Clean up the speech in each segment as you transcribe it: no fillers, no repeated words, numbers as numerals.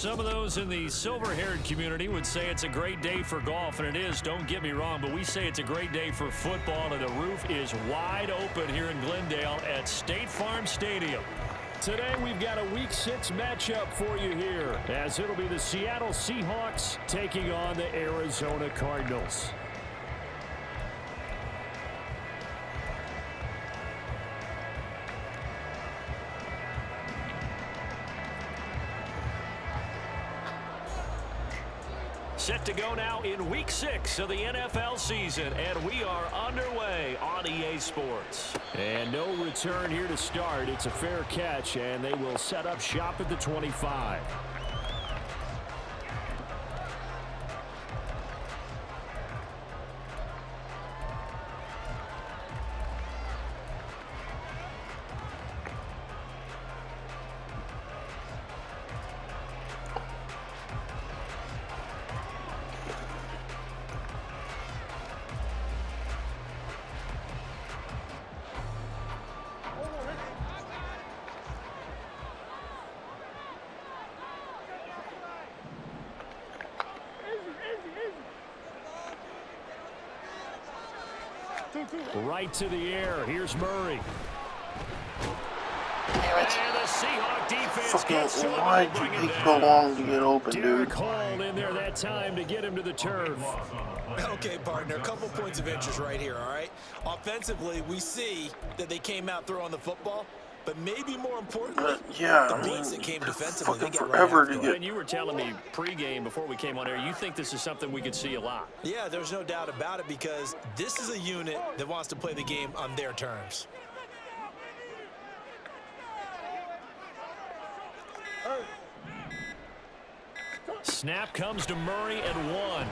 Some of those in the silver-haired community would say it's a great day for golf, and it is, don't get me wrong, but we say it's a great day for football, and the roof is wide open here in Glendale at State Farm Stadium. Today we've got a Week 6 matchup for you here, as it'll be the Seattle Seahawks taking on the Arizona Cardinals. Set to go now in Week 6 of the NFL season, and we are underway on EA Sports. And no return here to start. It's a fair catch, and they will set up shop at the 25. Right to the air. Here's Murray. Damn it. And the Seahawk defense Fucking, why'd you take so long to get open, dude? Derek Hall in there that time to get him to the turf. Okay, partner, a couple points of interest right here, all right? Offensively, we see that they came out throwing the football, but maybe more importantly, the blitz that came defensively, they get right after it. And you were telling me pregame before we came on air, you think this is something we could see a lot. Yeah, there's no doubt about it, because this is a unit that wants to play the game on their terms. Snap comes to Murray at 1.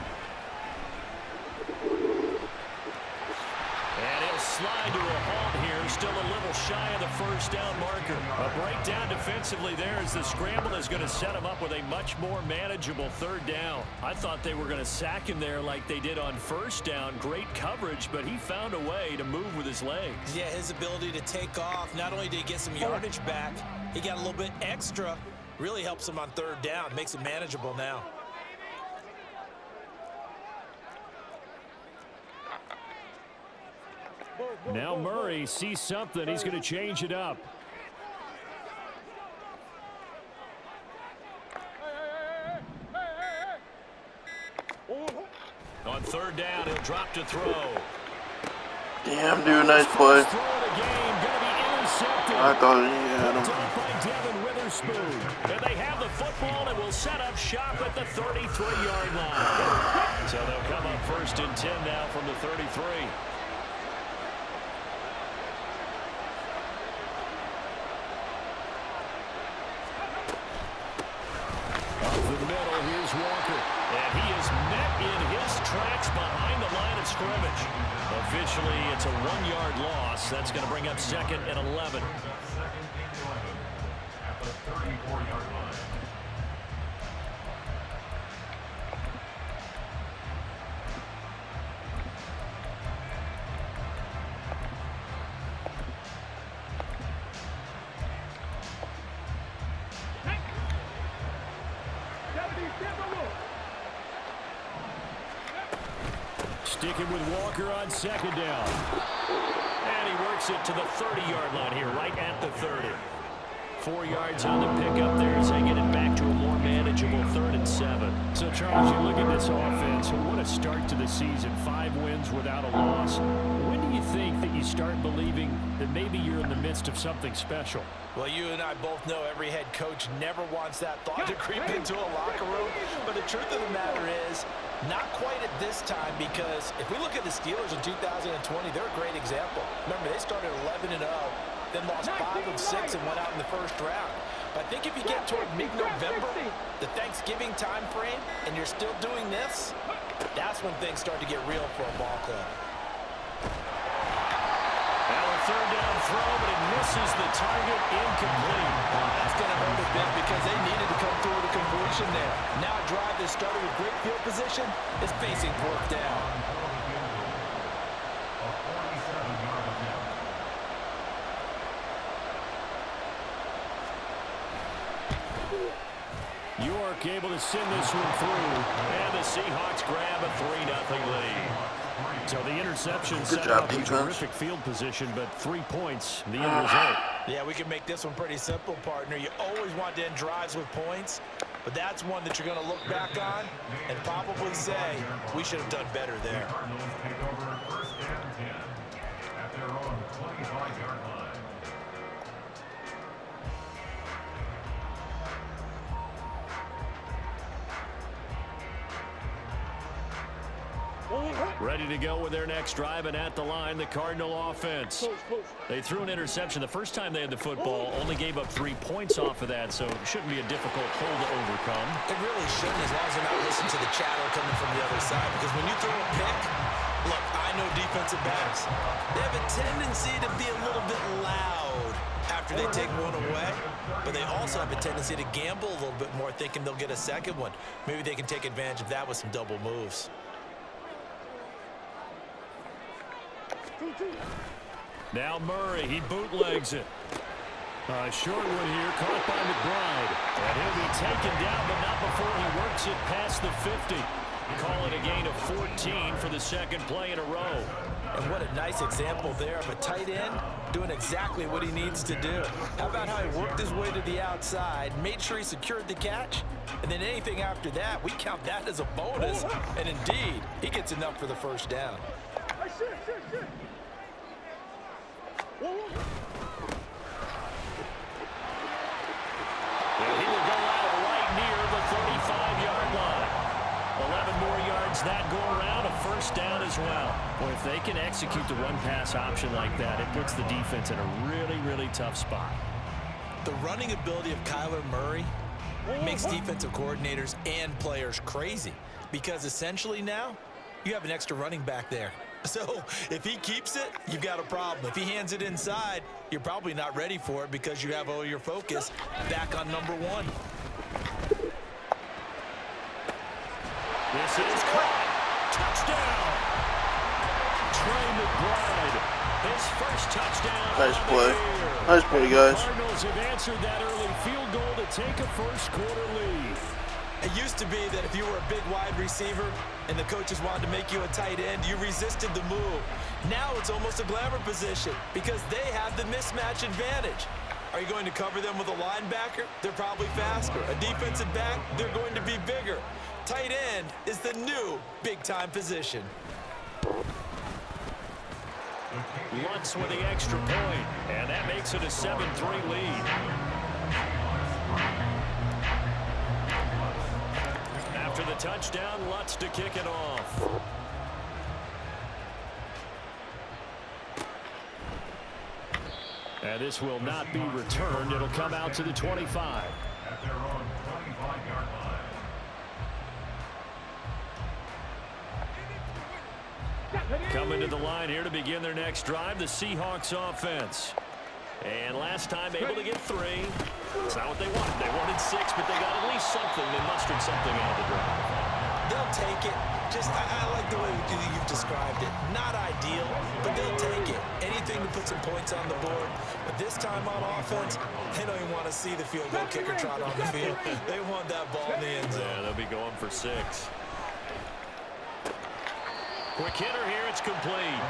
And he'll slide to a halt here, still a little shy of the first down marker. A breakdown defensively there as the scramble is going to set him up with a much more manageable third down. I thought they were going to sack him there like they did on first down. Great coverage, but he found a way to move with his legs. Yeah, his ability to take off, not only did he get some yardage back, he got a little bit extra. Really helps him on third down, makes it manageable now. Now Murray sees something. He's going to change it up. On third down, he'll drop to throw. Damn, dude, nice play. I thought he had him. And they have the football and will set up shop at the 33-yard line. So they'll come up 1st and 10 now from the 33. Here's Walker, and he is met in his tracks behind the line of scrimmage. Officially, it's a 1-yard loss. That's going to bring up 2nd and 11. At the 34-yard line. Sticking with Walker on 2nd down. And he works it to the 30-yard line here, right at the 30. 4 yards on the pickup there as they get it back to a more manageable 3rd and 7. So, Charles, you look at this offense, what a start to the season. 5 wins without a loss. When do you think that you start believing that maybe you're in the midst of something special? Well, you and I both know every head coach never wants that thought to creep into a locker room. But the truth of the matter is, not quite at this time, because if we look at the Steelers in 2020, they're a great example. Remember, they started 11-0, then lost 5 of 6 and went out in the first round. But I think if you get toward mid-November, the Thanksgiving time frame, and you're still doing this, that's when things start to get real for a ball club. Now a 3rd down throw, but it misses the target, incomplete. That's going to hurt a bit because they needed to come through with a completion there. Now a drive that started with great field position is facing 4th down. Your work, able to send this one through. And the Seahawks grab a 3-0 lead. So the interception set up a terrific field position, but 3 points, the end result. Yeah, we can make this one pretty simple, partner. You always want to end drives with points, but that's one that you're going to look back on and probably say, we should have done better there. Ready to go with their next drive, and at the line, the Cardinal offense. They threw an interception the first time they had the football, only gave up 3 points off of that, so it shouldn't be a difficult hole to overcome. It really shouldn't, as long as they're not listening to the chatter coming from the other side, because when you throw a pick, look, I know defensive backs, they have a tendency to be a little bit loud after they take one away, but they also have a tendency to gamble a little bit more, thinking they'll get a second one. Maybe they can take advantage of that with some double moves. Now Murray, he bootlegs it. Short one here, caught by McBride. And he'll be taken down, but not before he works it past the 50. Call it a gain of 14 for the second play in a row. And what a nice example there of a tight end doing exactly what he needs to do. How about how he worked his way to the outside, made sure he secured the catch, and then anything after that, we count that as a bonus. And indeed, he gets enough for the first down. And he will go out right near the 35-yard line. 11 more yards that go around, a first down as well. Boy, if they can execute the run-pass option like that, it puts the defense in a really, really tough spot. The running ability of Kyler Murray makes defensive coordinators and players crazy, because essentially now you have an extra running back there. So if he keeps it, you've got a problem. If he hands it inside, you're probably not ready for it because you have all your focus back on number one. This is caught. Touchdown. Trey McBride, his first touchdown. Nice play. Nice play, guys. Cardinals have answered that early field goal to take a first quarter lead. It used to be that if you were a big wide receiver and the coaches wanted to make you a tight end, you resisted the move. Now it's almost a glamour position because they have the mismatch advantage. Are you going to cover them with a linebacker? They're probably faster. A defensive back? They're going to be bigger. Tight end is the new big-time position. Lutz with the extra point, and that makes it a 7-3 lead. After the touchdown, Lutz to kick it off. And this will not be returned. It'll come out to the 25. At their own 25-yard line. Coming to the line here to begin their next drive, the Seahawks offense. And last time able to get 3. It's not what they wanted. They wanted 6, but they got at least something. They mustered something out of the drive. They'll take it. I like the way you've described it. Not ideal, but they'll take it. Anything to put some points on the board. But this time on offense, they don't even want to see the field goal kicker trot on the field. They want that ball in the end zone. Yeah, they'll be going for 6. Quick hitter here, it's complete.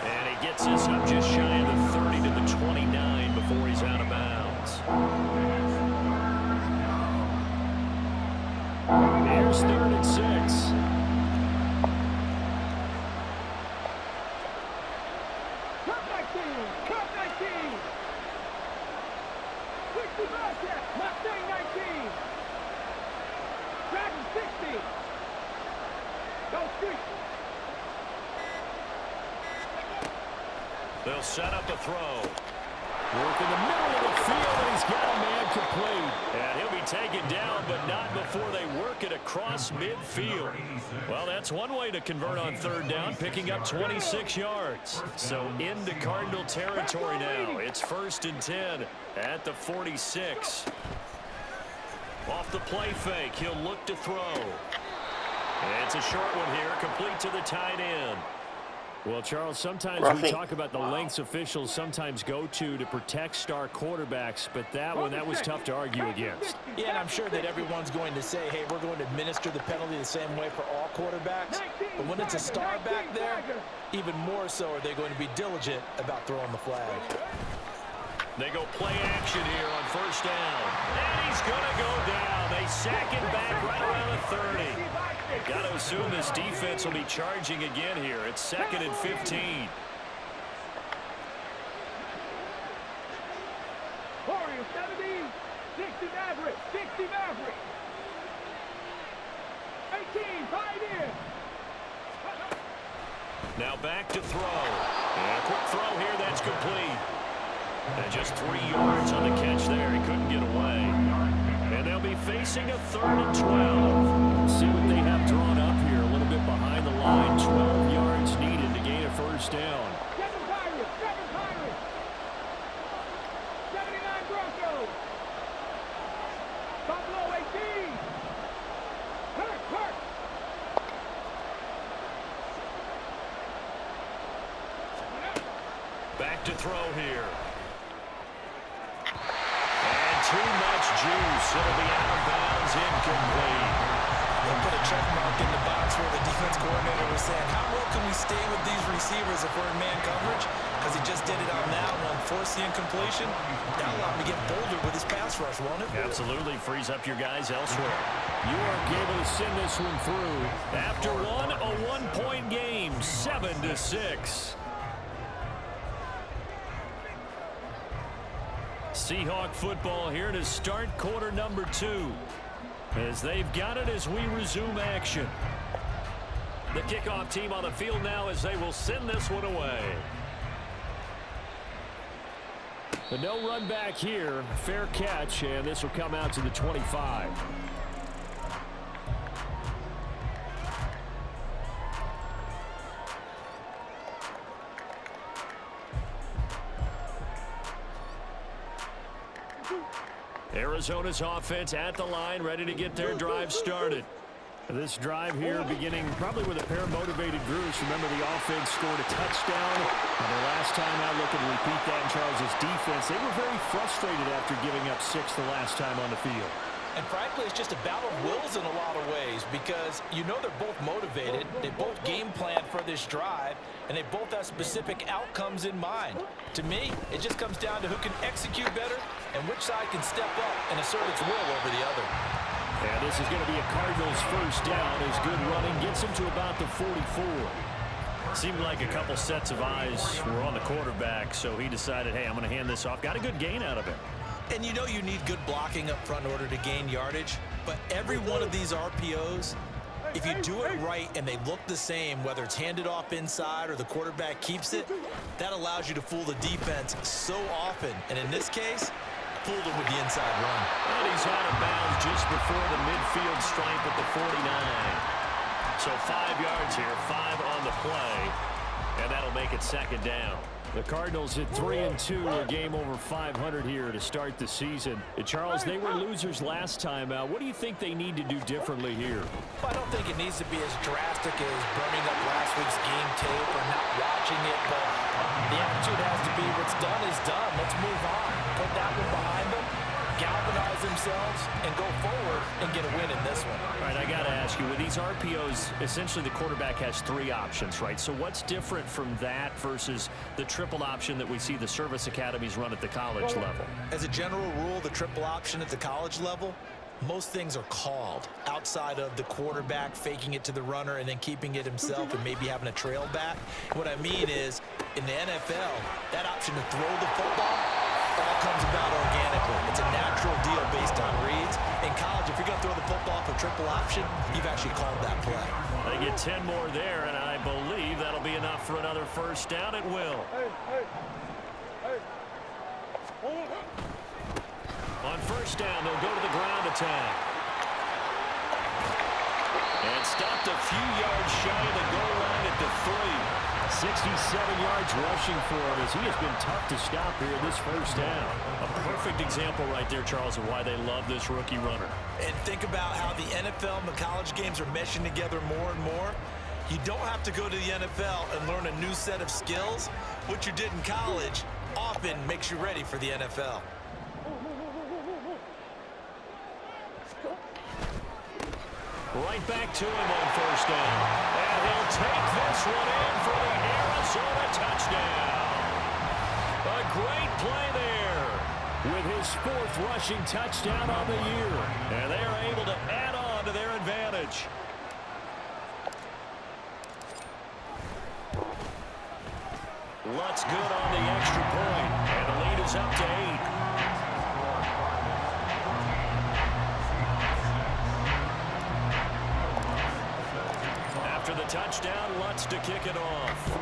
And he gets this up just shy of the 30 to the 29 before he's out of bounds. Here's 3rd and 6. They'll set up a throw. Work in the middle of the field, and he's got a man complete. And he'll be taken down, but not before they work it across midfield. Well, that's one way to convert on 3rd down, picking up 26 yards. So into Cardinal territory now. It's 1st and 10 at the 46. Off the play fake, he'll look to throw. And it's a short one here, complete to the tight end. Well, Charles, sometimes we talk about the lengths officials sometimes go to protect star quarterbacks, but that was tough to argue against. Yeah, and I'm sure that everyone's going to say, hey, we're going to administer the penalty the same way for all quarterbacks. But when it's a star back there, even more so are they going to be diligent about throwing the flag. They go play action here on first down. And he's going to go down. They sack it back right around the 30. Got to assume this defense will be charging again here. It's 2nd and 15. Warriors 70, 60 Maverick, 60 Maverick. 18, tied in. Now back to throw. And a quick throw here, that's complete. And just 3 yards on the catch there. He couldn't get away. And they'll be facing a 3rd and 12. See what they have drawn up here. A little bit behind the line. 12 yards needed to gain a first down. 7 Pirates, 7 Pirates. 79 Broncos. Buffalo 18. Hurt. Back to throw here. Too much juice. It'll be out of bounds, incomplete. They'll put a check mark in the box where the defense coordinator was saying, how well can we stay with these receivers if we're in man coverage? Because he just did it on that one, forced the incompletion. That'll allow him to get bolder with his pass rush, won't it? Absolutely. Frees up your guys elsewhere. You are able to send this one through. After a 1-point game, 7-6. Seahawk football here to start quarter number 2. As they've got it as we resume action. The kickoff team on the field now as they will send this one away. The no run back here. Fair catch, and this will come out to the 25. Arizona's offense at the line, ready to get their drive started. This drive here beginning probably with a pair of motivated groups. Remember, the offense scored a touchdown. And the last time out, looking to repeat that in Charles's defense. They were very frustrated after giving up 6 the last time on the field. And frankly, it's just a battle of wills in a lot of ways because you know they're both motivated. They both game plan for this drive, and they both have specific outcomes in mind. To me, it just comes down to who can execute better and which side can step up and assert its will over the other. And this is going to be a Cardinals first down as good running gets him to about the 44. Seemed like a couple sets of eyes were on the quarterback, so he decided, hey, I'm going to hand this off. Got a good gain out of it. And you know you need good blocking up front in order to gain yardage, but every one of these RPOs, if you do it right and they look the same, whether it's handed off inside or the quarterback keeps it, that allows you to fool the defense so often. And in this case, fooled them with the inside run. And he's out of bounds just before the midfield stripe at the 49. So 5 yards here, 5 on the play, and that'll make it 2nd down. The Cardinals at 3-2, a game over 500 here to start the season. Charles, they were losers last time out. What do you think they need to do differently here? Well, I don't think it needs to be as drastic as burning up last week's game tape or not watching it, but the attitude has to be what's done is done. Let's move on. Put that one behind them, galvanize themselves, and go forward and get a win in this one. All right, I got to ask you, with these RPOs, essentially the quarterback has 3 options, right? So what's different from that versus the triple option that we see the service academies run at the college level? As a general rule, the triple option at the college level, most things are called outside of the quarterback faking it to the runner and then keeping it himself and maybe having a trail back. What I mean is, in the NFL, that option to throw the football all comes about organically. It's a natural deal based on reads. In college, if you're going to throw the football for triple option, you've actually called that play. They get 10 more there, and I believe that'll be enough for another first down. It will. On first down, they'll go to the ground attack. And stopped a few yards shy of the goal line at the 3. 67 yards rushing for him as he has been tough to stop here this first down. A perfect example right there, Charles, of why they love this rookie runner. And think about how the NFL and the college games are meshing together more and more. You don't have to go to the NFL and learn a new set of skills. What you did in college often makes you ready for the NFL. Right back to him on first down. And he'll take this one in for the Arizona touchdown. A great play there with his 4th rushing touchdown on the year. And they are able to add on to their advantage. Lutt's good on the extra point. And the lead is up to 8. After the touchdown, Lutz to kick it off.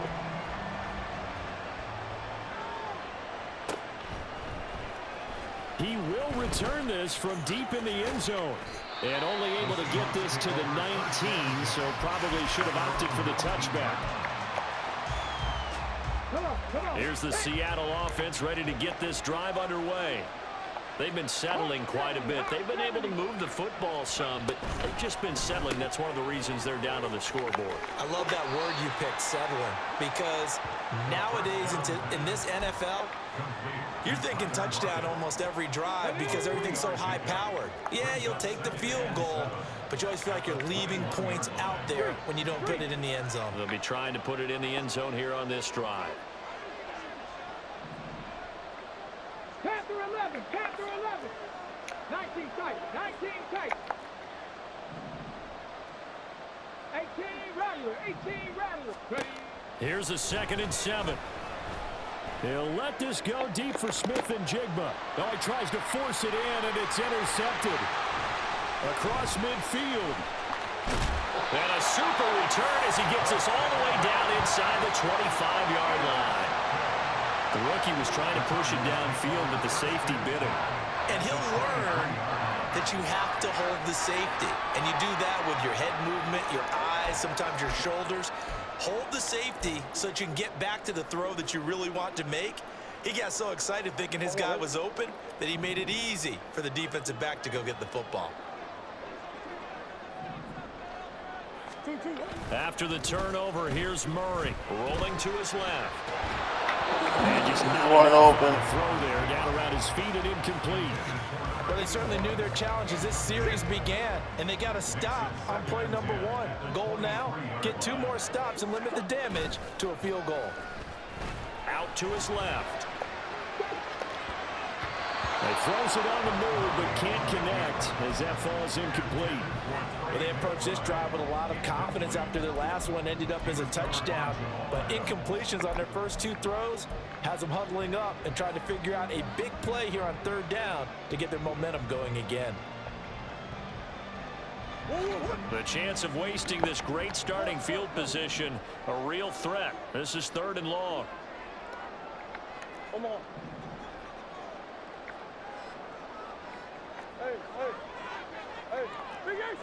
He will return this from deep in the end zone. And only able to get this to the 19, so probably should have opted for the touchback. Here's the Seattle offense ready to get this drive underway. They've been settling quite a bit. They've been able to move the football some, but they've just been settling. That's one of the reasons they're down on the scoreboard. I love that word you picked, settling, because nowadays in this NFL, you're thinking touchdown almost every drive because everything's so high-powered. Yeah, you'll take the field goal, but you always feel like you're leaving points out there when you don't put it in the end zone. They'll be trying to put it in the end zone here on this drive. Panther 11, Panther 11. 19 tight, 19 tight. 18 Rattler, 18 Rattler. Here's a 2nd and 7. He'll let this go deep for Smith and Jigba. Oh, he tries to force it in, and it's intercepted. Across midfield. And a super return as he gets us all the way down inside the 25-yard line. The rookie was trying to push it downfield, but the safety bit him. And he'll learn that you have to hold the safety. And you do that with your head movement, your eyes, sometimes your shoulders. Hold the safety so that you can get back to the throw that you really want to make. He got so excited thinking his guy was open that he made it easy for the defensive back to go get the football. After the turnover, here's Murray rolling to his left. And just not wide open. Throw there down around his feet and incomplete. Well, they certainly knew their challenge as this series began, and they got to stop on play number 1. Goal now, get 2 more stops and limit the damage to a field goal. Out to his left. He throws it on the move, but can't connect as that falls incomplete. Well, they approached this drive with a lot of confidence after their last one ended up as a touchdown. But incompletions on their first 2 throws has them huddling up and trying to figure out a big play here on 3rd down to get their momentum going again. The chance of wasting this great starting field position, a real threat. This is 3rd and long. Come on. Hey, hey, hey, Big Ace.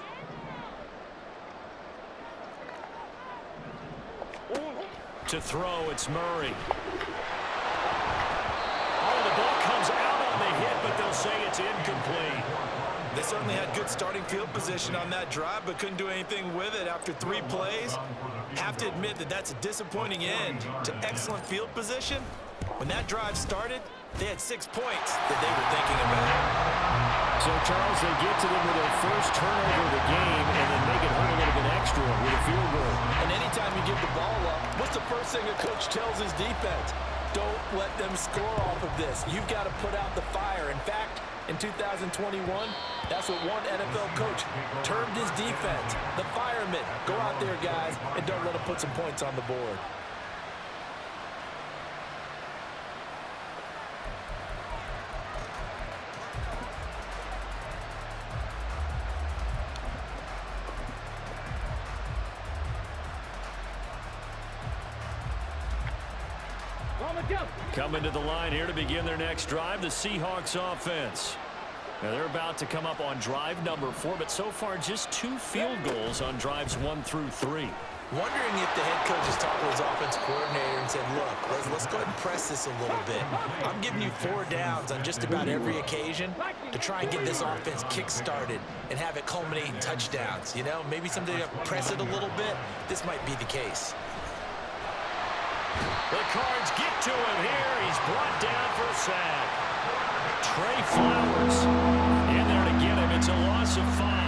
To throw, it's Murray. Oh, the ball comes out on the hit, but they'll say it's incomplete. They certainly had good starting field position on that drive, but couldn't do anything with it after 3 plays. Have to admit that that's a disappointing end to excellent field position. When that drive started, they had 6 points that they were thinking about. So, Charles, they get to them with their first turnover of the game and then make it home a little bit extra with a field goal. And anytime you give the ball up, what's the first thing a coach tells his defense? Don't let them score off of this. You've got to put out the fire. In fact, in 2021, that's what one NFL coach termed his defense. The firemen. Go out there, guys, and don't let them put some points on the board. Coming to the line here to begin their next drive, the Seahawks offense. Now they're about to come up on drive number 4, but so far just 2 field goals on drives 1 through 3. Wondering if the head coach has talked to his offense coordinator and said, look, let's go ahead and press this a little bit. I'm giving you 4 downs on just about every occasion to try and get this offense kick-started and have it culminate in touchdowns. You know, maybe someday to press it a little bit. This might be the case. The Cards get to him here. He's brought down for a sack. Trey Flowers in there to get him. It's a loss of 5.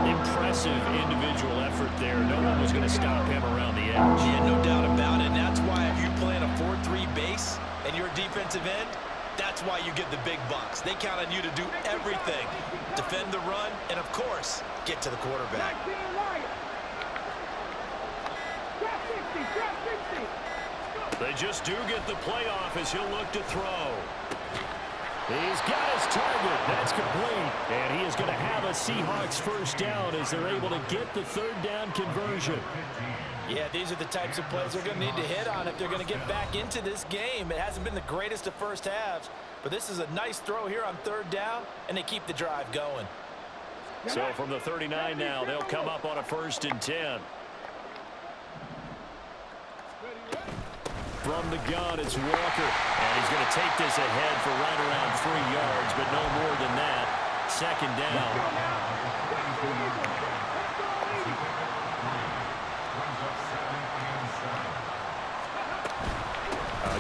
Impressive individual effort there. No one was going to stop him around the edge. Yeah, no doubt about it. And that's why if you play in a 4-3 base and you're a defensive end, that's why you get the big bucks. They count on you to do everything. Defend the run and, of course, get to the quarterback. They just do get the playoff as he'll look to throw. He's got his target. That's complete. And he is going to have a Seahawks first down as they're able to get the 3rd down conversion. Yeah, these are the types of plays they're going to need to hit on if they're going to get back into this game. It hasn't been the greatest of first halves, but this is a nice throw here on 3rd down, and they keep the drive going. So from the 39 now, they'll come up on a 1st and 10. From the gun, it's Walker. And he's going to take this ahead for right around 3 yards, but no more than that. 2nd down.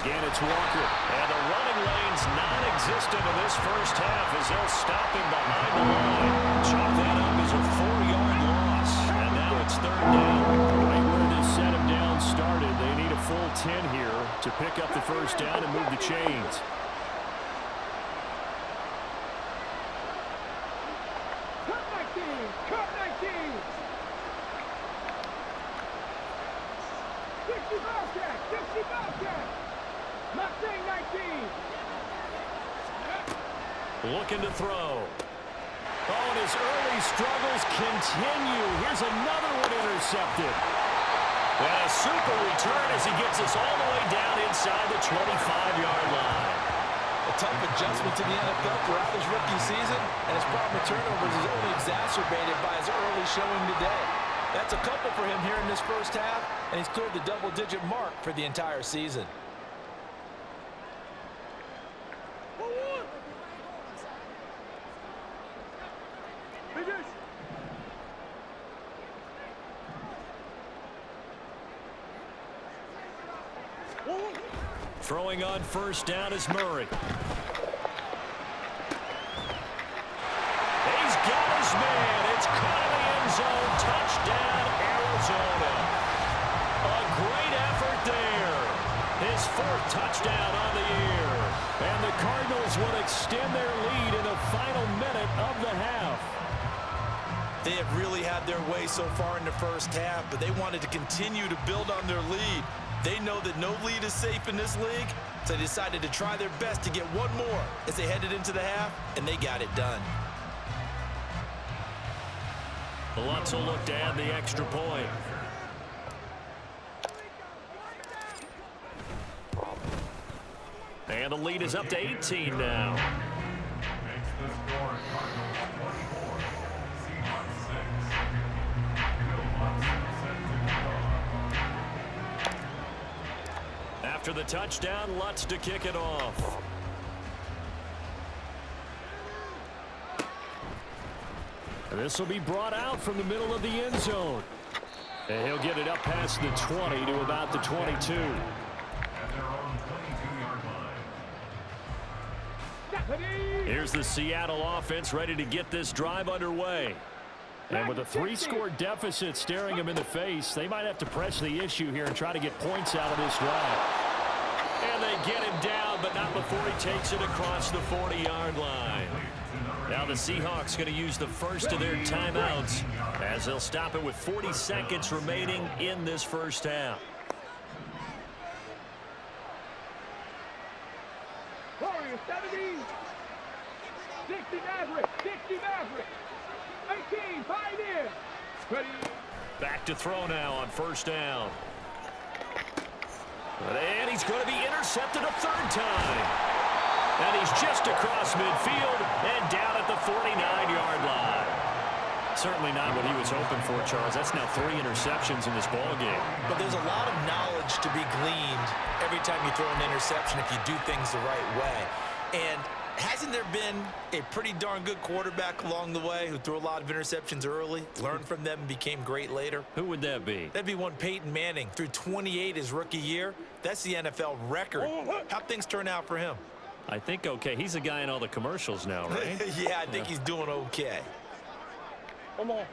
Again, it's Walker. And the running lane's non-existent in this first half as they'll stop him behind the line. Chalk that up as a 4-yard loss. And now it's 3rd down. Right where this set him down started. They need a full 10 here to pick up the first down and move the chains. Cut 19! Cut 19! 60 Bobcat! 60 Bobcat! Mustang 19! Looking to throw. Oh, and his early struggles continue. Here's another one intercepted. And a super return as he gets us all the way down inside the 25-yard line. A tough adjustment to the NFL throughout his rookie season, and his problem with turnovers is only exacerbated by his early showing today. That's a couple for him here in this first half, and he's cleared the double-digit mark for the entire season. Throwing on 1st down is Murray. He's got his man. It's caught in the end zone. Touchdown, Arizona. A great effort there. His 4th touchdown on the year. And the Cardinals will extend their lead in the final minute of the half. They have really had their way so far in the first half, but they wanted to continue to build on their lead. They know that no lead is safe in this league, so they decided to try their best to get one more as they headed into the half, and they got it done. Lutz will look to add the extra point. And the lead is up to 18 now. After the touchdown, Lutz to kick it off. And this will be brought out from the middle of the end zone. And he'll get it up past the 20 to about the 22. Here's the Seattle offense ready to get this drive underway. And with a 3-score deficit staring them in the face, they might have to press the issue here and try to get points out of this drive. And they get him down, but not before he takes it across the 40-yard line. Now the Seahawks going to use the first of their timeouts as they'll stop it with 40 seconds remaining in this first half. Warriors 70. 60 Maverick. 60 Maverick. 18 Pioneer. Ready. Back to throw now on 1st down. And he's going to be intercepted a 3rd time. And he's just across midfield and down at the 49-yard line. certainly not what he was hoping for, Charles. That's now 3 interceptions in this ball game. But there's a lot of knowledge to be gleaned every time you throw an interception if you do things the right way. And hasn't there been a pretty darn good quarterback along the way who threw a lot of interceptions early, learned from them, and became great later? Who would that be? That'd be one Peyton Manning. Threw 28 his rookie year. That's the NFL record. How'd things turn out for him? I think okay. He's a guy in all the commercials now, right? Yeah, I think he's doing okay. Come on.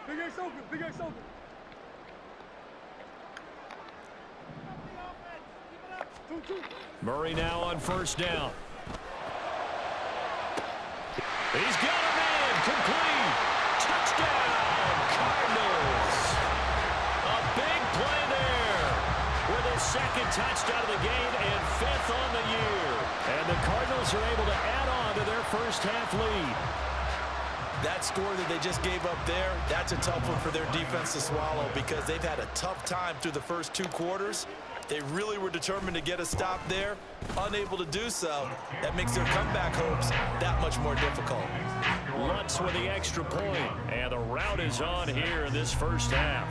Big X open. Big X open. Murray now on first down. He's got a man. Complete. Touchdown, Cardinals. A big play there with his second touchdown of the game and 5th on the year. And the Cardinals are able to add on to their first half lead. That score that they just gave up there, that's a tough one for their defense to swallow because they've had a tough time through the first 2 quarters. They really were determined to get a stop there, unable to do so. That makes their comeback hopes that much more difficult. Lutz with the extra point, and the rout is on here in this first half.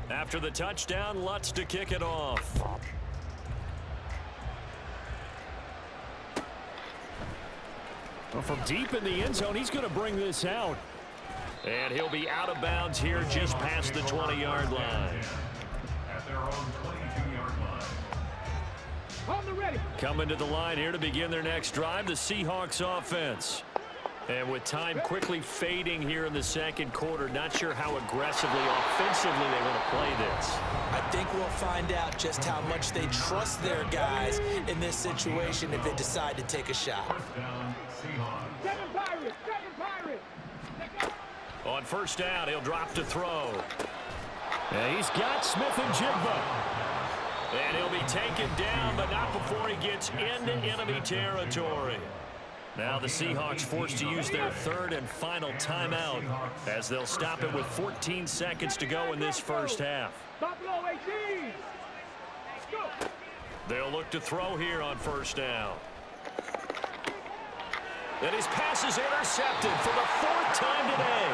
After the touchdown, Lutz to kick it off. Well, from deep in the end zone, he's going to bring this out. And he'll be out of bounds here just past the 20-yard line. At their own 22-yard line. On the ready. Coming to the line here to begin their next drive, the Seahawks offense. And with time quickly fading here in the second quarter, not sure how aggressively, offensively they want to play this. I think we'll find out just how much they trust their guys in this situation if they decide to take a shot. Seven Pirates. Seven Pirates. On first down, he'll drop to throw. And he's got Smith and Jigba. And he'll be taken down, but not before he gets into enemy territory. Now the Seahawks forced to use their 3rd and final timeout as they'll stop it with 14 seconds to go in this first half. Buffalo 18. Go. They'll look to throw here on first down. And his pass is intercepted for the 4th time today.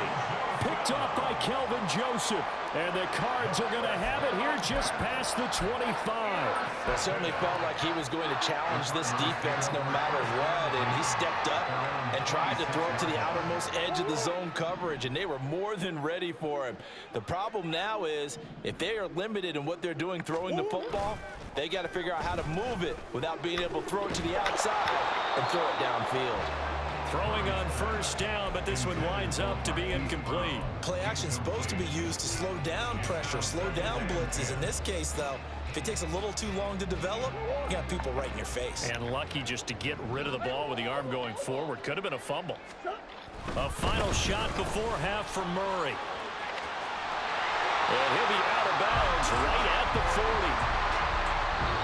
Picked off by Kelvin Joseph. And the Cards are going to have it here just past the 25. It certainly felt like he was going to challenge this defense no matter what. And he stepped up and tried to throw it to the outermost edge of the zone coverage. And they were more than ready for him. The problem now is if they are limited in what they're doing throwing the football, they got to figure out how to move it without being able to throw it to the outside and throw it downfield. Throwing on first down, but this one winds up to be incomplete. Play action is supposed to be used to slow down pressure, slow down blitzes. In this case, though, if it takes a little too long to develop, you got people right in your face. And lucky just to get rid of the ball with the arm going forward. Could have been a fumble. A final shot before half for Murray. And he'll be out of bounds right at the 40.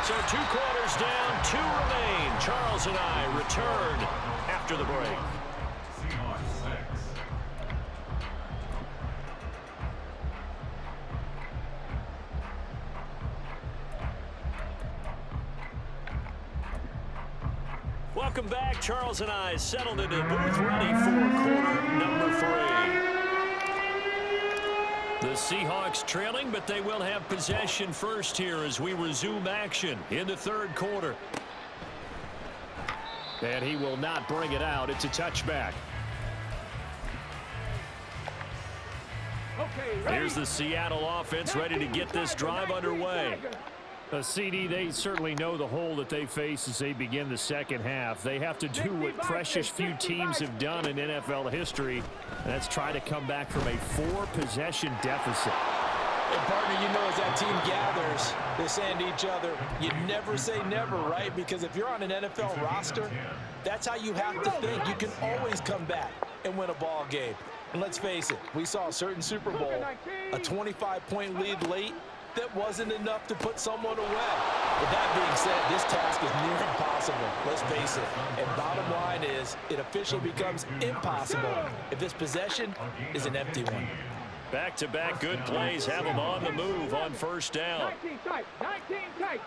So 2 quarters down, 2 remain. Charles and I return after the break. Welcome back. Charles and I settled into the booth ready for quarter number 3. The Seahawks trailing, but they will have possession first here as we resume action in the 3rd quarter. And he will not bring it out. It's a touchback. Okay, Here's the Seattle offense ready to get this drive underway. CD, they certainly know the hole that they face as they begin the second half. They have to do what precious few teams have done in NFL history. And that's try to come back from a 4-possession deficit. And partner, you know, as that team gathers, they're saying to each other, you never say never, right? Because if you're on an NFL roster, that's how you have to think. You can always come back and win a ball game. And let's face it, we saw a certain Super Bowl, a 25-point lead late, that wasn't enough to put someone away. With that being said, this task is near impossible, let's face it. And bottom line is, it officially becomes impossible if this possession is an empty one. Back-to-back good plays have them on the move on first down. 19 tight, 19 tight.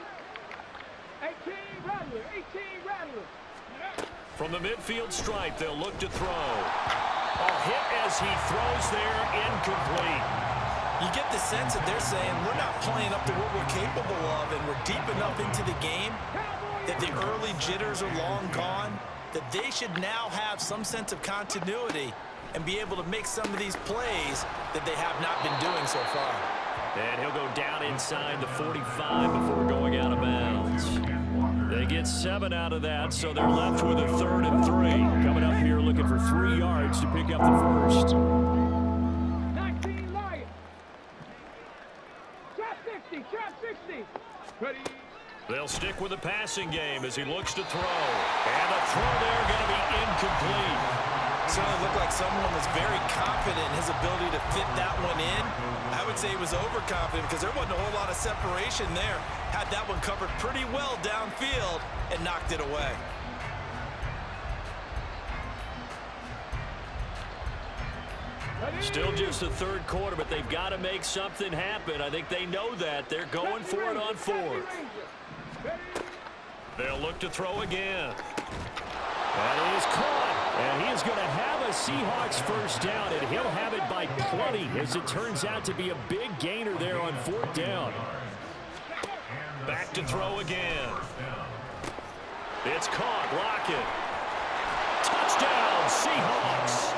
18 rattler, 18 rattler. From the midfield stripe, they'll look to throw. A hit as he throws there, incomplete. You get the sense that they're saying we're not playing up to what we're capable of, and we're deep enough into the game that the early jitters are long gone, that they should now have some sense of continuity and be able to make some of these plays that they have not been doing so far. And he'll go down inside the 45 before going out of bounds. They get 7 out of that, so they're left with a 3rd and 3. Coming up here looking for 3 yards to pick up the first. 19 Lions. Trap 60, trap 60. Ready. They'll stick with the passing game as he looks to throw. And the throw there going to be incomplete. Certainly looked like someone was very confident in his ability to fit that one in. I would say he was overconfident because there wasn't a whole lot of separation there. Had that one covered pretty well downfield and knocked it away. Still just the 3rd quarter, but they've got to make something happen. I think they know that. They're going for it on 4th. They'll look to throw again. That is caught. And he is going to have a Seahawks first down, and he'll have it by plenty, as it turns out to be a big gainer there on 4th down. Back to throw again. It's caught. Lockett. Touchdown, Seahawks.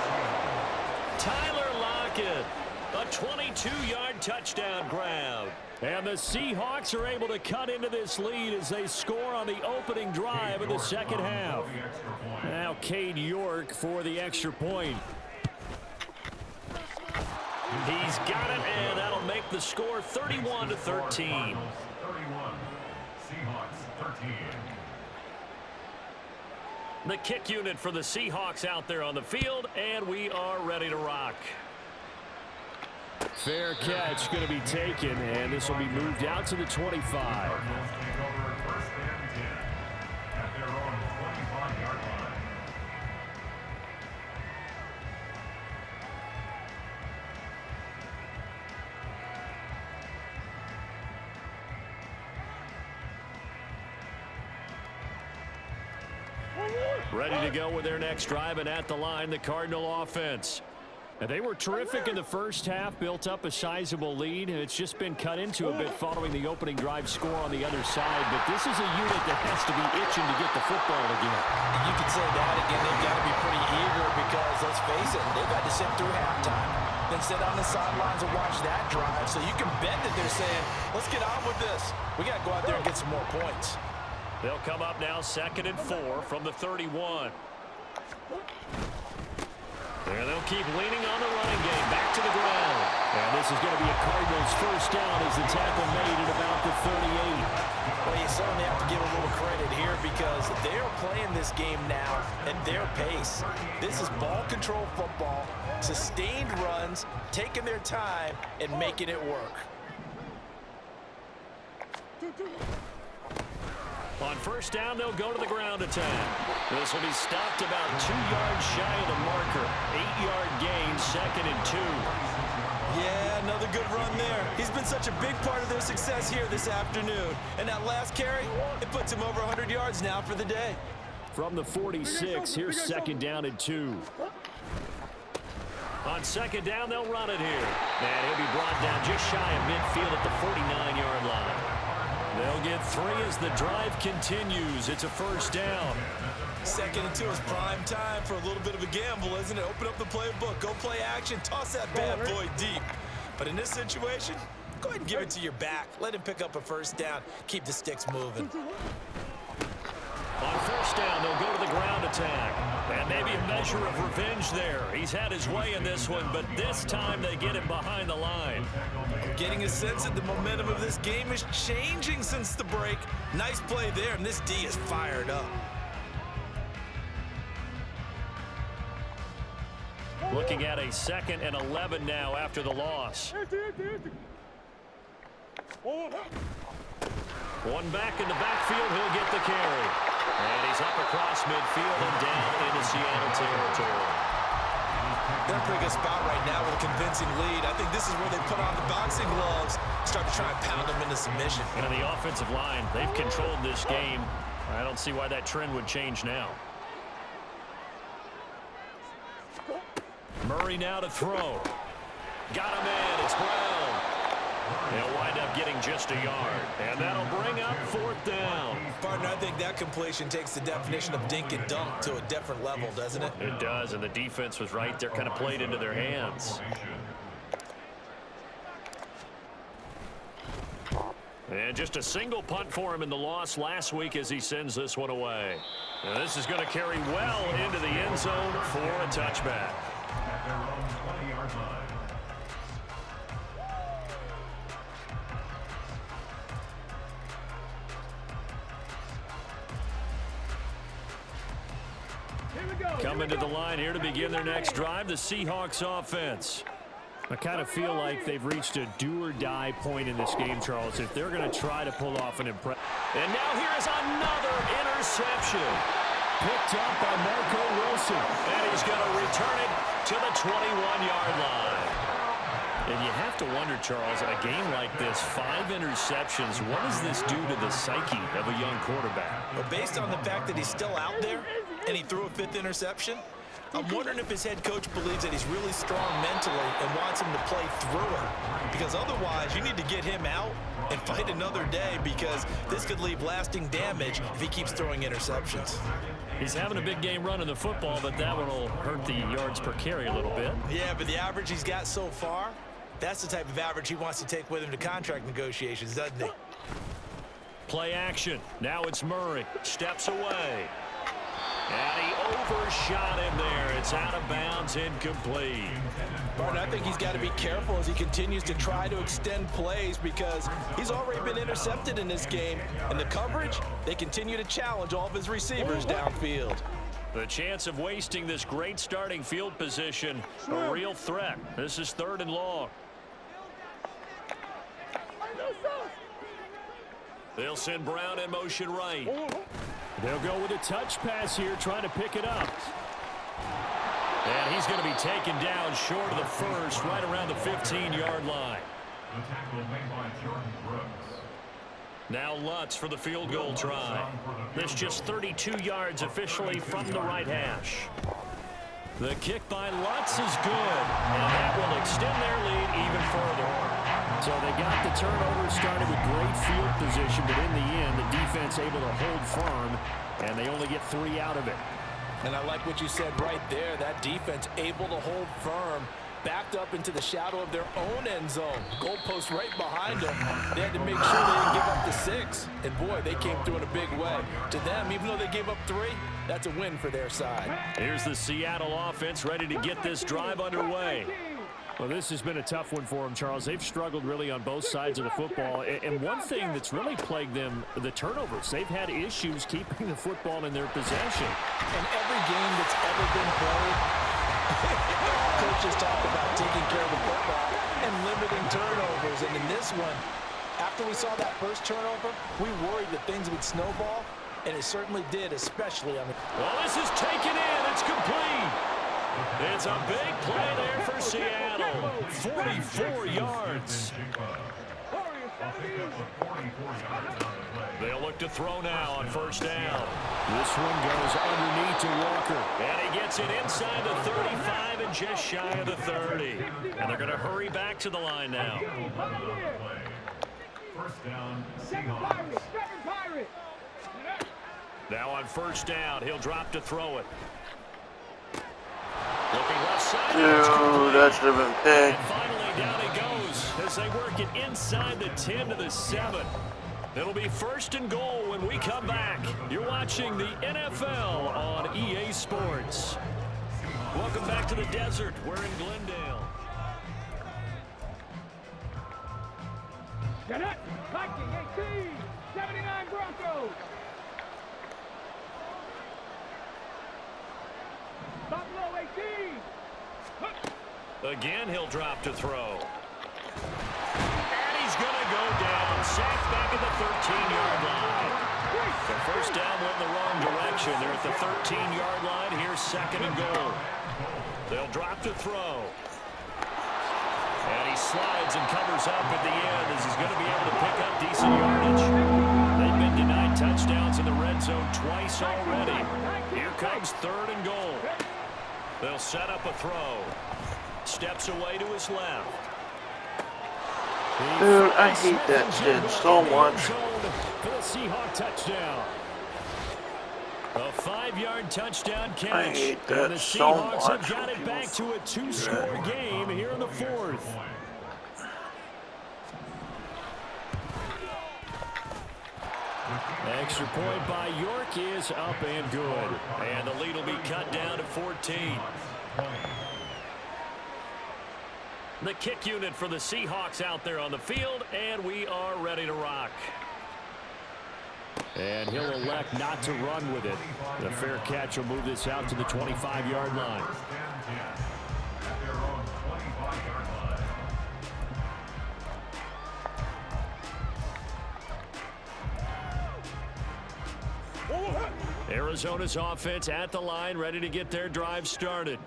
Tyler Lockett, a 22-yard touchdown grab. And the Seahawks are able to cut into this lead as they score on the opening drive of the second half. Now Cade York for the extra point. He's got it, and that'll make the score 31-13. 31. Seahawks 13. The kick unit for the Seahawks out there on the field, and we are ready to rock. Fair catch going to be taken, and this will be moved out to the 25. Take over 1st and 10 at their own 25-yard line. Ready to go with their next drive, and at the line, the Cardinal offense. And they were terrific in the first half, built up a sizable lead, and it's just been cut into a bit following the opening drive score on the other side. But this is a unit that has to be itching to get the football again. And you can say that again, they've got to be pretty eager because, let's face it, they've had to sit through halftime, then sit on the sidelines and watch that drive. So you can bet that they're saying, let's get on with this. We got to go out there and get some more points. They'll come up now 2nd and 4 from the 31. And they'll keep leaning on the running game. Back to the ground. And this is going to be a Cardinals first down as the tackle made at about the 38. Well, you certainly have to give a little credit here because they're playing this game now at their pace. This is ball control football, sustained runs, taking their time, and making it work. On first down, they'll go to the ground attack. This will be stopped about 2 yards shy of the marker. 8-yard gain, 2nd and 2. Yeah, another good run there. He's been such a big part of their success here this afternoon. And that last carry, it puts him over 100 yards now for the day. From the 46, here's 2nd down and 2. On 2nd down, they'll run it here. And he'll be brought down just shy of midfield at the 49-yard line. They'll get 3 as the drive continues. It's a first down. 2nd and 2 is prime time for a little bit of a gamble, isn't it? Open up the playbook, go play action, toss that bad boy deep. But in this situation, go ahead and give it to your back. Let him pick up a first down. Keep the sticks moving. On first down, they'll go to the ground attack. And maybe a measure of revenge there. He's had his way in this one, but this time they get him behind the line. I'm getting a sense that the momentum of this game is changing since the break. Nice play there, and this D is fired up. Looking at a 2nd and 11 now after the loss. One back in the backfield, he'll get the carry. And he's up across midfield and down into Seattle territory. They're in a pretty good spot right now with a convincing lead. I think this is where they put on the boxing gloves, start to try and pound them into submission. And on the offensive line, they've controlled this game. I don't see why that trend would change now. Murray now to throw. Got him in. It's Brown. He'll wind up getting just a yard. And that'll bring up 4th down. Partner, I think that completion takes the definition of dink and dunk to a different level, doesn't it? It does, and the defense was right there, kind of played into their hands. And just a single punt for him in the loss last week as he sends this one away. Now this is going to carry well into the end zone for a touchback. At their own 20-yard line. Coming to the line here to begin their next drive, the Seahawks offense. I kind of feel like they've reached a do-or-die point in this game, Charles, if they're going to try to pull off an impressive. And now here's another interception. Picked up by Marco Wilson. And he's going to return it to the 21-yard line. And you have to wonder, Charles, in a game like this, 5 interceptions, what does this do to the psyche of a young quarterback? Well, based on the fact that he's still out there and he threw a 5th interception, I'm wondering if his head coach believes that he's really strong mentally and wants him to play through it. Because otherwise, you need to get him out and fight another day, because this could leave lasting damage if he keeps throwing interceptions. He's having a big game running the football, but that one will hurt the yards per carry a little bit. Yeah, but the average he's got so far, that's the type of average he wants to take with him to contract negotiations, doesn't he? Play action. Now it's Murray. Steps away. And he overshot him there. It's out of bounds, incomplete. Martin, I think he's got to be careful as he continues to try to extend plays, because he's already been intercepted in this game. And the coverage, they continue to challenge all of his receivers downfield. The chance of wasting this great starting field position, a real threat. This is 3rd and long. They'll send Brown in motion right. They'll go with a touch pass here, trying to pick it up. And he's going to be taken down short of the first, right around the 15-yard line. The tackle made by Jordan Brooks. Now Lutz for the field goal try. This just 32 yards officially from the right hash. The kick by Lutz is good, and that will extend their lead even further. So they got the turnover, started with great field position, but in the end, the defense able to hold firm, and they only get 3 out of it. And I like what you said right there. That defense able to hold firm, backed up into the shadow of their own end zone. Goalpost right behind them. They had to make sure they didn't give up the 6. And boy, they came through in a big way. To them, even though they gave up 3, that's a win for their side. Here's the Seattle offense ready to get this drive underway. Well, this has been a tough one for them, Charles. They've struggled really on both sides of the football. And one thing that's really plagued them, the turnovers. They've had issues keeping the football in their possession. In every game that's ever been played, coaches talk about taking care of the football and limiting turnovers. And in this one, after we saw that first turnover, we worried that things would snowball, and it certainly did, especially on the... Well, this is taken in. It's complete. It's a big play there for Seattle. 44 yards. They'll look to throw now on 1st down. This one goes underneath to Walker. And he gets it inside the 35 and just shy of the 30. And they're going to hurry back to the line now. 1st down, Seven Now on 1st down, he'll drop to throw it. Looking left side. Dude, that should have been picked. And finally down he goes as they work it inside the 10 to the 7. It'll be 1st and goal when we come back. You're watching the NFL on EA Sports. Welcome back to the desert. We're in Glendale. Get it! Viking 18, 79 Broncos. Buffalo 18. Again, he'll drop to throw. And he's going to go down. Sacked back at the 13-yard line. The 1st down went in the wrong direction. They're at the 13-yard line. Here's 2nd and goal. They'll drop to throw. And he slides and covers up at the end as he's going to be able to pick up decent yardage. They've been denied touchdowns in the red zone twice already. Here comes 3rd and goal. They'll set up a throw. Steps away to his left. Dude, I hate that kid so much. For the Seahawk touchdown. A 5-yard touchdown catch. I hate that and the so Seahawks much have got it back to a 2-score game here in the 4th. Extra point by York is up and good. And the lead will be cut down to 14. The kick unit for the Seahawks out there on the field, and we are ready to rock. And he'll elect not to run with it. The fair catch will move this out to the 25-yard line. Arizona's offense at the line, ready to get their drive started.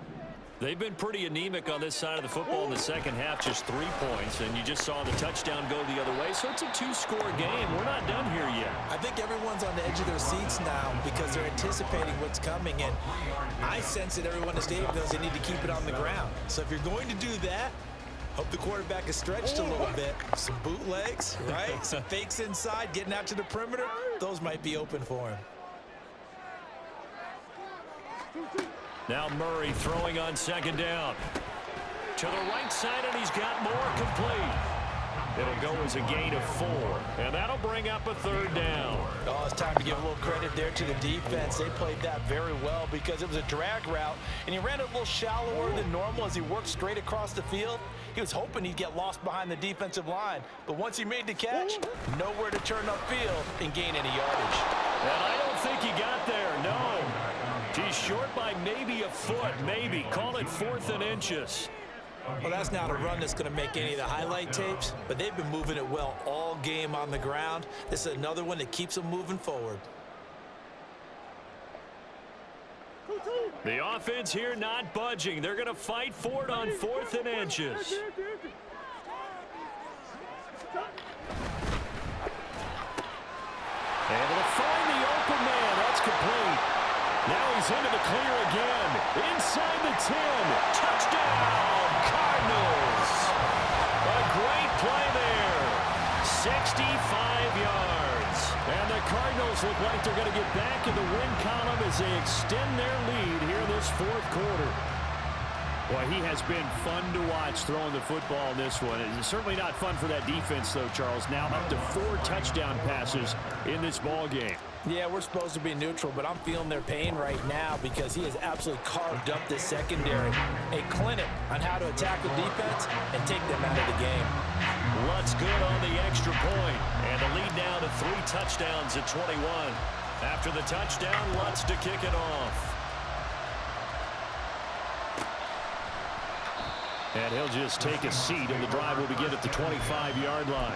They've been pretty anemic on this side of the football in the second half, just 3 points, and you just saw the touchdown go the other way, so it's a 2-score game. We're not done here yet. I think everyone's on the edge of their seats now because they're anticipating what's coming, and I sense that everyone in the stadium knows they need to keep it on the ground. So if you're going to do that, hope the quarterback is stretched a little bit. Some bootlegs, right? Some fakes inside, getting out to the perimeter. Those might be open for him. Now Murray throwing on 2nd down. To the right side, and he's got more complete. It'll go as a gain of 4, and that'll bring up a 3rd down. Oh, it's time to give a little credit there to the defense. They played that very well because it was a drag route, and he ran it a little shallower than normal as he worked straight across the field. He was hoping he'd get lost behind the defensive line, but once he made the catch, nowhere to turn upfield and gain any yardage. And I don't think he got there, no. He's short by maybe a foot, maybe. Call it 4th and inches. Well, that's not a run that's going to make any of the highlight tapes, but they've been moving it well all game on the ground. This is another one that keeps them moving forward. The offense here not budging. They're going to fight for it on 4th and inches. Able to find the open man. That's complete. Now he's into the clear again. Inside the 10. Touchdown, Cardinals. A great play there. 65 yards. And the Cardinals look like they're going to get back in the win column as they extend their lead here in this 4th quarter. Boy, he has been fun to watch throwing the football in this one. It's certainly not fun for that defense, though, Charles. Now up to 4 touchdown passes in this ball game. Yeah, we're supposed to be neutral, but I'm feeling their pain right now because he has absolutely carved up this secondary. A clinic on how to attack the defense and take them out of the game. Lutz good on the extra point, and the lead now to 3 touchdowns at 21. After the touchdown, Lutz to kick it off. And he'll just take a seat, and the drive will begin at the 25-yard line.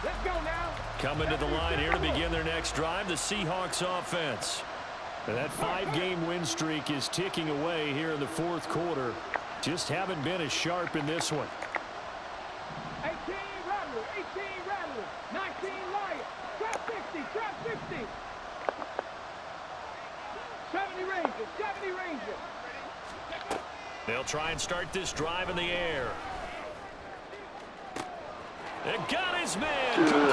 Let's go now. Coming to the line here to begin their next drive, the Seahawks offense. And that 5-game win streak is ticking away here in the 4th quarter. Just haven't been as sharp in this one. 18 Rattler, 18 Rattler, 19 Lion. Trap 60, trap 60. 70 Rangers, 70 Rangers. They'll try and start this drive in the air. It got his man. It's a big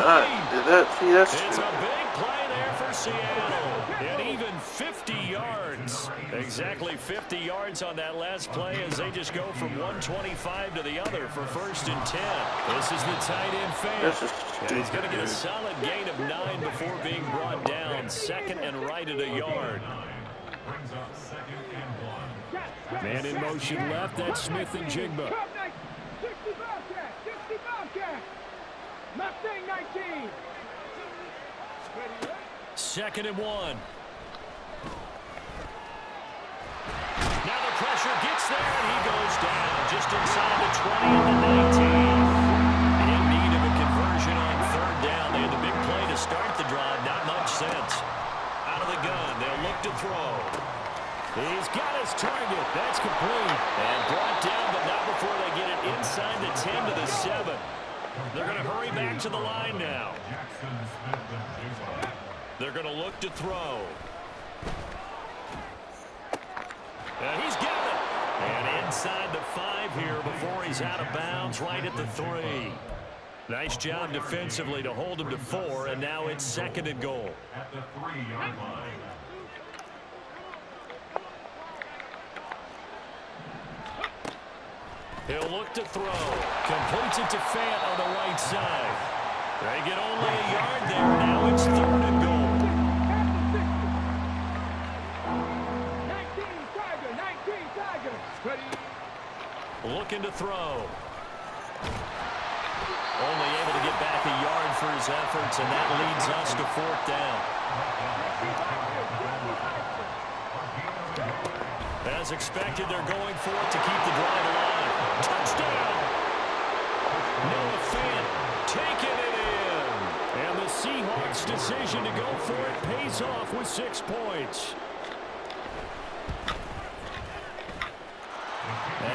play there for Seattle. And even 50 yards. Exactly 50 yards on that last play as they just go from 125 to the other for 1st and 10. This is the tight end fake. And he's going to get a solid gain of 9 before being brought down. 2nd and right at a yard. Man in motion left. That's Smith and Jigba. 60 Bobcat, 60 Bobcat. Mustang 19. 2nd and 1. Now the pressure gets there, and he goes down just inside the 20 and the 19. In need of a conversion got his target. That's complete. And brought down, but not before they get it inside the 10 to the 7. They're going to hurry back to the line now. They're going to look to throw. And he's got it. And inside the 5 here before he's out of bounds, right at the 3. Nice job defensively to hold him to 4, and now it's 2nd and goal. At the 3-yard line. He'll look to throw. Completes it to Fant on the right side. They get only a yard there. Now it's 3rd and goal. 19 Tiger. Ready. Looking to throw. Only able to get back a yard for his efforts, and that leads us to 4th down. As expected, they're going for it to keep the drive alive. Touchdown! Noah Fant taking it in. And the Seahawks' decision to go for it pays off with 6 points.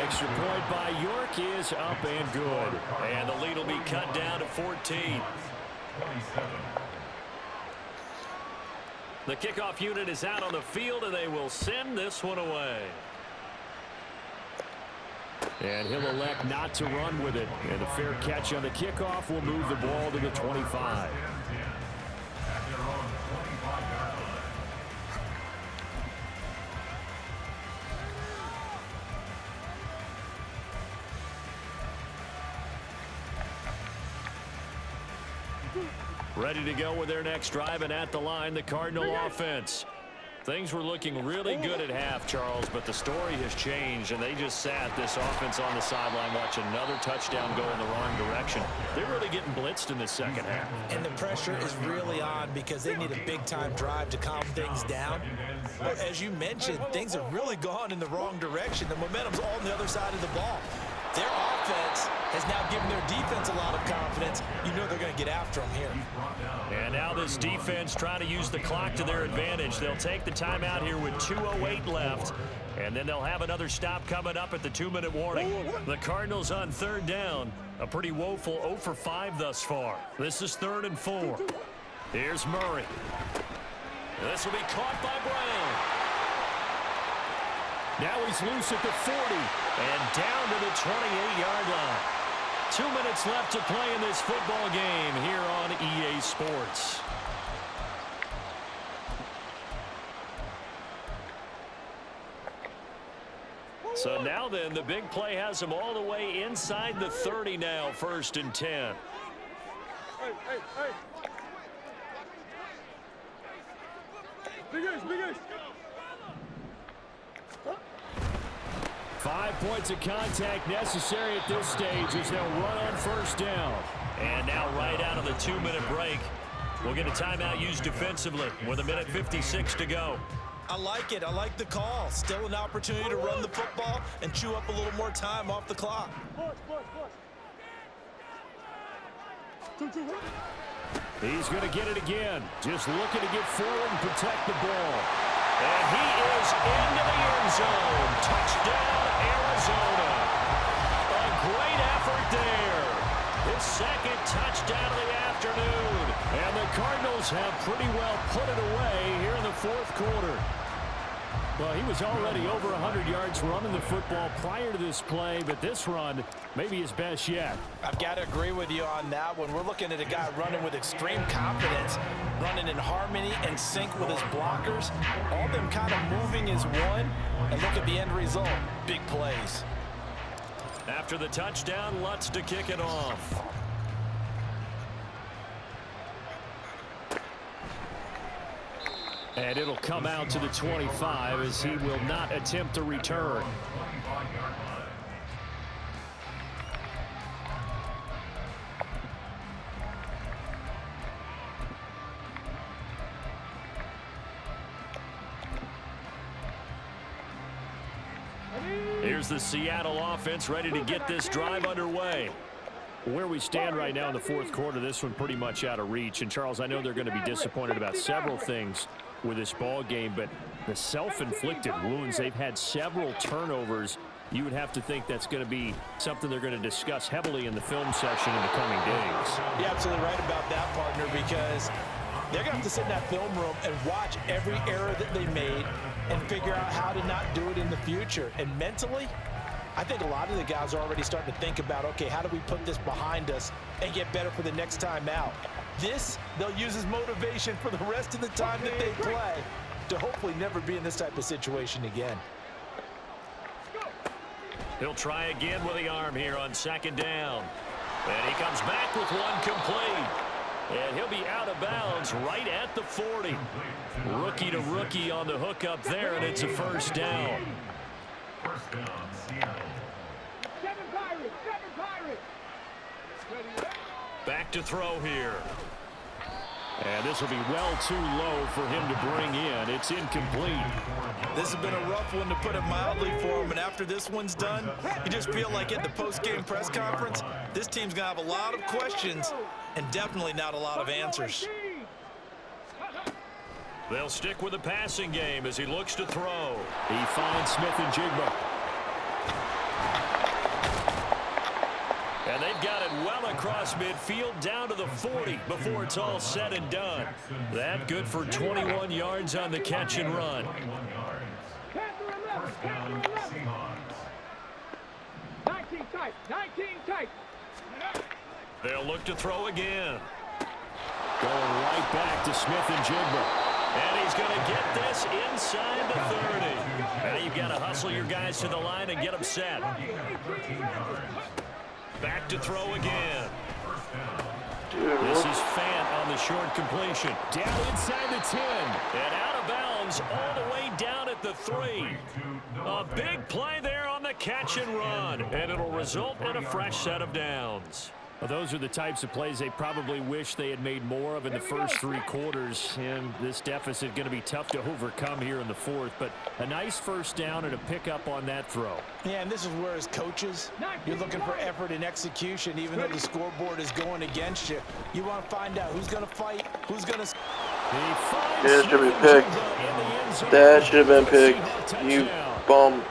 Extra point by York is up and good. And the lead will be cut down to 14. The kickoff unit is out on the field, and they will send this one away. And he'll elect not to run with it. And a fair catch on the kickoff will move the ball to the 25. Ready to go with their next drive, and at the line, the Cardinal offense. Things were looking really good at half, Charles, but the story has changed, and they just sat this offense on the sideline, watch another touchdown go in the wrong direction. They're really getting blitzed in the second half. And the pressure is really on because they need a big-time drive to calm things down. But as you mentioned, things have really gone in the wrong direction. The momentum's all on the other side of the ball. Their offense has now given their defense a lot of confidence. You know they're going to get after them here. And now this defense trying to use the clock to their advantage. They'll take the timeout here with 2:08 left, and then they'll have another stop coming up at the 2-minute warning. The Cardinals on 3rd down. A pretty woeful 0 for 5 thus far. This is 3rd and 4. Here's Murray. This will be caught by Brown. Now he's loose at the 40 and down to the 28-yard line. 2 minutes left to play in this football game here on EA Sports. So now then, the big play has him all the way inside the 30 now, 1st and 10. Hey. Big Ace. 5 points of contact necessary at this stage as they'll run on 1st down. And now right out of the 2-minute break, we'll get a timeout used defensively with 1:56 to go. I like it. I like the call. Still an opportunity to run the football and chew up a little more time off the clock. He's going to get it again. Just looking to get forward and protect the ball. And he is into the end zone. Touchdown, Arizona. A great effort there. His 2nd touchdown of the afternoon. And the Cardinals have pretty well put it away here in the 4th quarter. Well, he was already over 100 yards running the football prior to this play, but this run may be his best yet. I've got to agree with you on that one. We're looking at a guy running with extreme confidence, running in harmony and sync with his blockers, all them kind of moving as one, and look at the end result. Big plays. After the touchdown, Lutz to kick it off. And it'll come out to the 25 as he will not attempt to return. Here's the Seattle offense ready to get this drive underway. Where we stand right now in the 4th quarter, this one pretty much out of reach. And, Charles, I know they're going to be disappointed about several things with this ball game, but The self-inflicted wounds. They've had several turnovers. You would have to think that's going to be something they're going to discuss heavily in the film section in the coming days. You're absolutely right about that, partner, because they're going to have to sit in that film room and watch every error that they made and figure out how to not do it in the future. And mentally, I think a lot of the guys are already starting to think about, okay, how do we put this behind us and get better for the next time out? This, they'll use as motivation for the rest of the time that they play to hopefully never be in this type of situation again. He'll try again with the arm here on second down. And he comes back with one complete. And he'll be out of bounds right at the 40. Rookie to rookie on the hook up there, and it's a first down. First down, Seattle. Seven Pirates. Back to throw here. And this will be well too low for him to bring in. It's incomplete. This has been a rough one, to put it mildly, for him. And after this one's done, you just feel like at the post-game press conference, this team's going to have a lot of questions and definitely not a lot of answers. They'll stick with the passing game as he looks to throw. He finds Smith and Jigba. And they've got it well across midfield down to the 40 before it's all said and done. That good for 21 yards on the catch and run. First down, Seahawks. 19 tight. They'll look to throw again. Going right back to Smith and Jigba. And he's going to get this inside the 30. Now you've got to hustle your guys to the line and get them set. Back to throw again. This is Fant on the short completion. Down inside the 10. And out of bounds all the way down at the 3. A big play there on the catch and run. And it'll result in a fresh set of downs. Well, those are the types of plays they probably wish they had made more of in the first 3 quarters. And this deficit going to be tough to overcome here in the 4th. But a nice first down and a pickup on that throw. Yeah, and this is where, as coaches, you're looking for effort and execution, even though the scoreboard is going against you. You want to find out who's going to fight, who's going to... That should be picked. That should have been picked. You bum.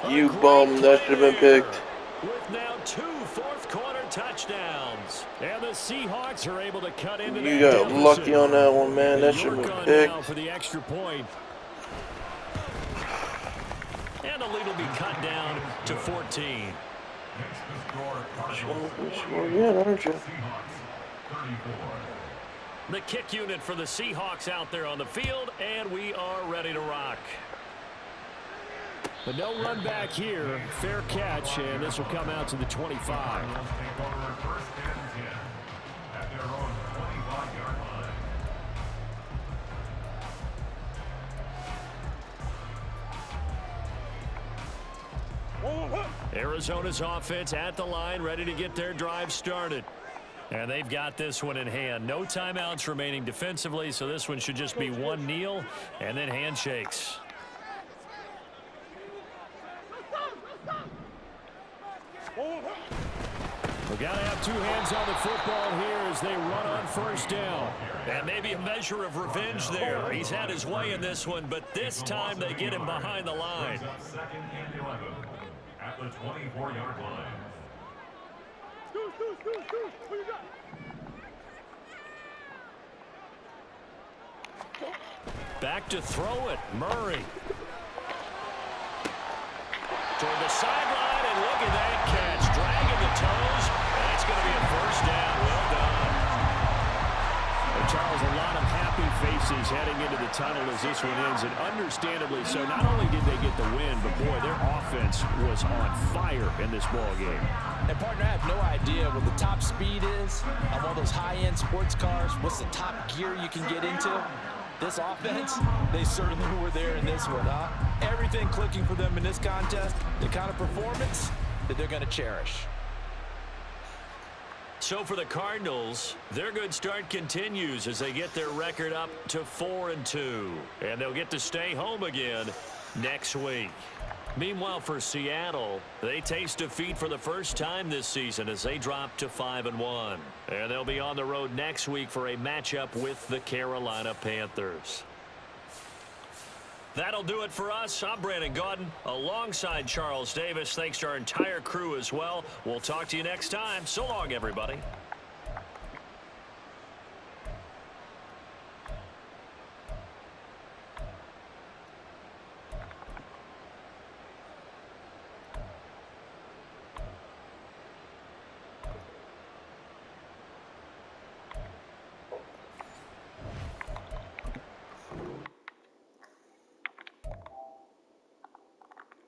You bum. That should have been picked. With now 2 fourth-quarter touchdowns. And the Seahawks are able to cut into You got lucky on that one, man. That should have been picked. For the extra point. And the lead will be cut down to 14. Sure again, aren't you? The kick unit for the Seahawks out there on the field, and we are ready to rock. But no run back here. Fair catch, and this will come out to the 25. Arizona's offense at the line, ready to get their drive started. And they've got this one in hand. No timeouts remaining defensively, so this one should just be one kneel and then handshakes. We've got to have 2 hands on the football here as they run on first down. And maybe a measure of revenge there. He's had his way in this one, but this time they get him behind the line. Second and 11 at the 24-yard line. Back to throw it, Murray. Toward the sideline, and look at that catch. Dragging the toes, and it's going to be a first down. Well done. And Charles, a lot of happy faces heading into the tunnel as this one ends, and understandably so. Not only did they get the win, but boy, their offense was on fire in this ball game. And partner, I have no idea what the top speed is of all those high-end sports cars. What's the top gear you can get into? This offense, they certainly were there in this one, huh? Everything clicking for them in this contest, the kind of performance that they're going to cherish. So for the Cardinals, their good start continues as they get their record up to 4-2. And they'll get to stay home again next week. Meanwhile, for Seattle, they taste defeat for the first time this season as they drop to 5-1. And they'll be on the road next week for a matchup with the Carolina Panthers. That'll do it for us. I'm Brandon Gaudin alongside Charles Davis. Thanks to our entire crew as well. We'll talk to you next time. So long, everybody.